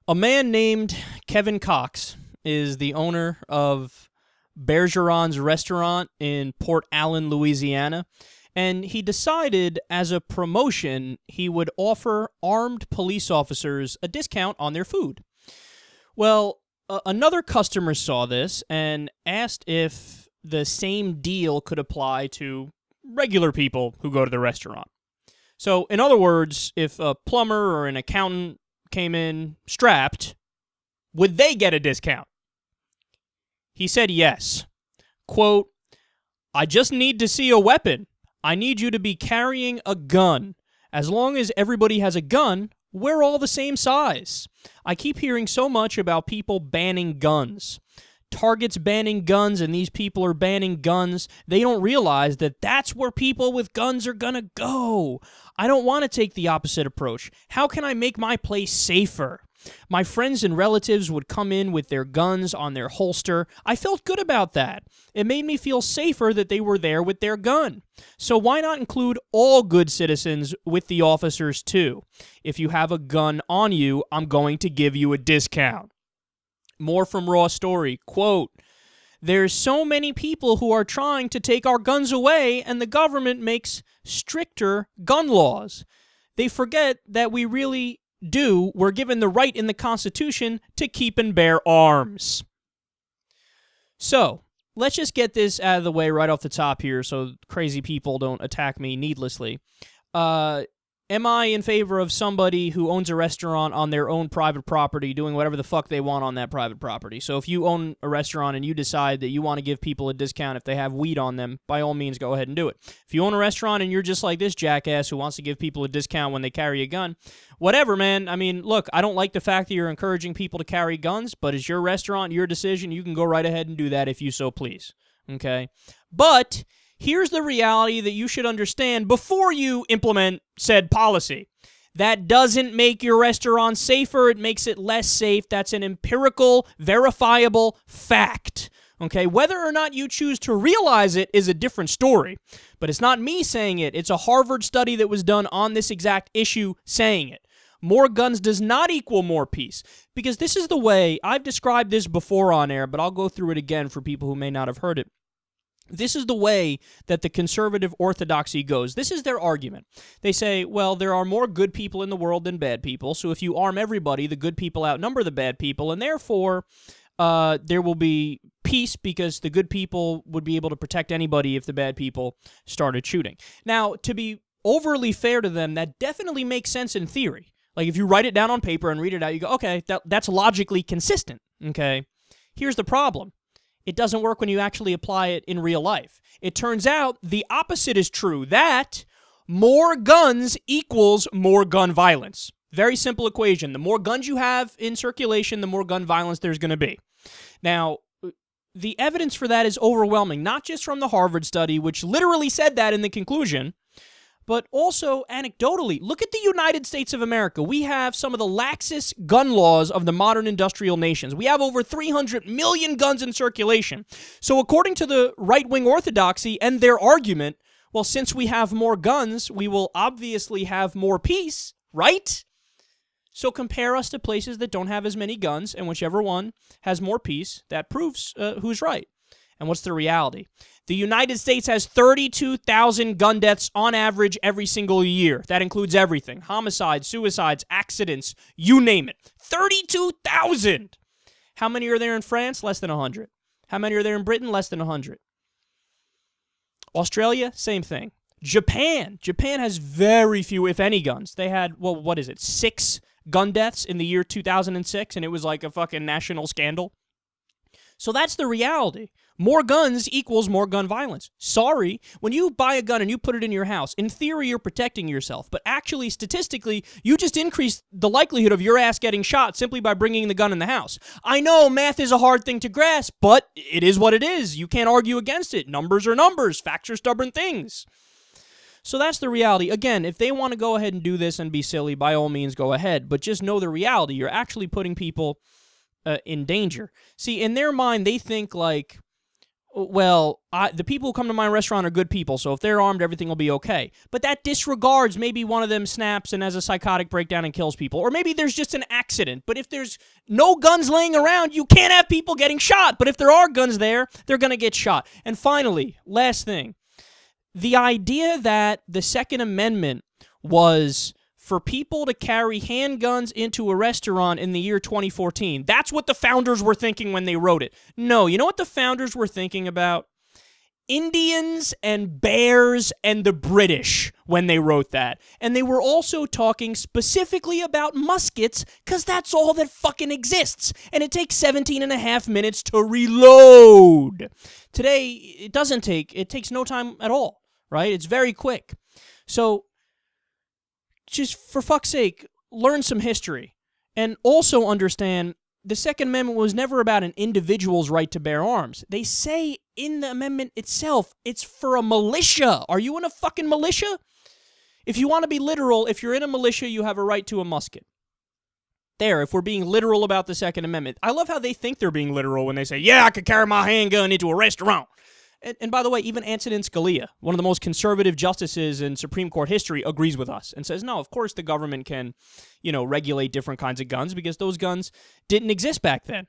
A man named Kevin Cox is the owner of Bergeron's restaurant in Port Allen, Louisiana, and he decided as a promotion he would offer armed police officers a discount on their food. Well, another customer saw this and asked if the same deal could apply to regular people who go to the restaurant. So, in other words, if a plumber or an accountant came in strapped, would they get a discount? He said yes. Quote, "I just need to see a weapon. I need you to be carrying a gun. As long as everybody has a gun, we're all the same size. I keep hearing so much about people banning guns. Target's banning guns and these people are banning guns. They don't realize that that's where people with guns are gonna go. I don't want to take the opposite approach. How can I make my place safer? My friends and relatives would come in with their guns on their holster. I felt good about that. It made me feel safer that they were there with their gun. So why not include all good citizens with the officers too? If you have a gun on you, I'm going to give you a discount." More from Raw Story, quote, "There's so many people who are trying to take our guns away, and the government makes stricter gun laws. They forget that we're given the right in the Constitution to keep and bear arms." So, let's just get this out of the way right off the top here so crazy people don't attack me needlessly. Am I in favor of somebody who owns a restaurant on their own private property doing whatever the fuck they want on that private property? So if you own a restaurant and you decide that you want to give people a discount if they have weed on them, by all means, go ahead and do it. If you own a restaurant and you're just like this jackass who wants to give people a discount when they carry a gun, whatever, man. I mean, look, I don't like the fact that you're encouraging people to carry guns, but it's your restaurant, your decision. You can go right ahead and do that if you so please. Okay? But here's the reality that you should understand before you implement said policy. That doesn't make your restaurant safer. It makes it less safe. That's an empirical, verifiable fact. Okay? Whether or not you choose to realize it is a different story. But it's not me saying it. It's a Harvard study that was done on this exact issue saying it. More guns does not equal more peace. Because this is the way, I've described this before on air, but I'll go through it again for people who may not have heard it. This is the way that the conservative orthodoxy goes. This is their argument. They say, well, there are more good people in the world than bad people, so if you arm everybody, the good people outnumber the bad people, and therefore there will be peace because the good people would be able to protect anybody if the bad people started shooting. Now, to be overly fair to them, that definitely makes sense in theory. Like, if you write it down on paper and read it out, you go, okay, that's logically consistent, okay? Here's the problem. It doesn't work when you actually apply it in real life. It turns out the opposite is true, that more guns equals more gun violence. Very simple equation. The more guns you have in circulation, the more gun violence there's going to be. Now, the evidence for that is overwhelming, not just from the Harvard study, which literally said that in the conclusion, but also anecdotally. Look at the United States of America. We have some of the laxest gun laws of the modern industrial nations. We have over 300 million guns in circulation. So according to the right-wing orthodoxy and their argument, well, since we have more guns, we will obviously have more peace, right? So compare us to places that don't have as many guns, and whichever one has more peace, that proves who's right. And what's the reality? The United States has 32,000 gun deaths on average every single year. That includes everything. Homicides, suicides, accidents, you name it. 32,000! How many are there in France? Less than 100. How many are there in Britain? Less than 100. Australia? Same thing. Japan has very few, if any, guns. They had, well, what is it, 6 gun deaths in the year 2006, and it was like a fucking national scandal. So that's the reality. More guns equals more gun violence. Sorry, when you buy a gun and you put it in your house, in theory you're protecting yourself, but actually, statistically, you just increase the likelihood of your ass getting shot simply by bringing the gun in the house. I know math is a hard thing to grasp, but it is what it is. You can't argue against it. Numbers are numbers. Facts are stubborn things. So that's the reality. Again, if they want to go ahead and do this and be silly, by all means, go ahead. But just know the reality. You're actually putting people in danger. See, in their mind, they think like, well, the people who come to my restaurant are good people, so if they're armed, everything will be okay. But that disregards maybe one of them snaps and has a psychotic breakdown and kills people. Or maybe there's just an accident. But if there's no guns laying around, you can't have people getting shot. But if there are guns there, they're going to get shot. And finally, last thing, the idea that the Second Amendment was for people to carry handguns into a restaurant in the year 2014. That's what the founders were thinking when they wrote it. No, you know what the founders were thinking about? Indians and bears and the British when they wrote that. And they were also talking specifically about muskets because that's all that fucking exists. And it takes 17 and a half minutes to reload. Today, it takes no time at all, right? It's very quick. So, just for fuck's sake, learn some history. And also understand the Second Amendment was never about an individual's right to bear arms. They say in the amendment itself, it's for a militia. Are you in a fucking militia? If you want to be literal, if you're in a militia, you have a right to a musket. There, if we're being literal about the Second Amendment. I love how they think they're being literal when they say, yeah, I could carry my handgun into a restaurant. And by the way, even Antonin Scalia, one of the most conservative justices in Supreme Court history, agrees with us and says, no, of course the government can, regulate different kinds of guns because those guns didn't exist back then.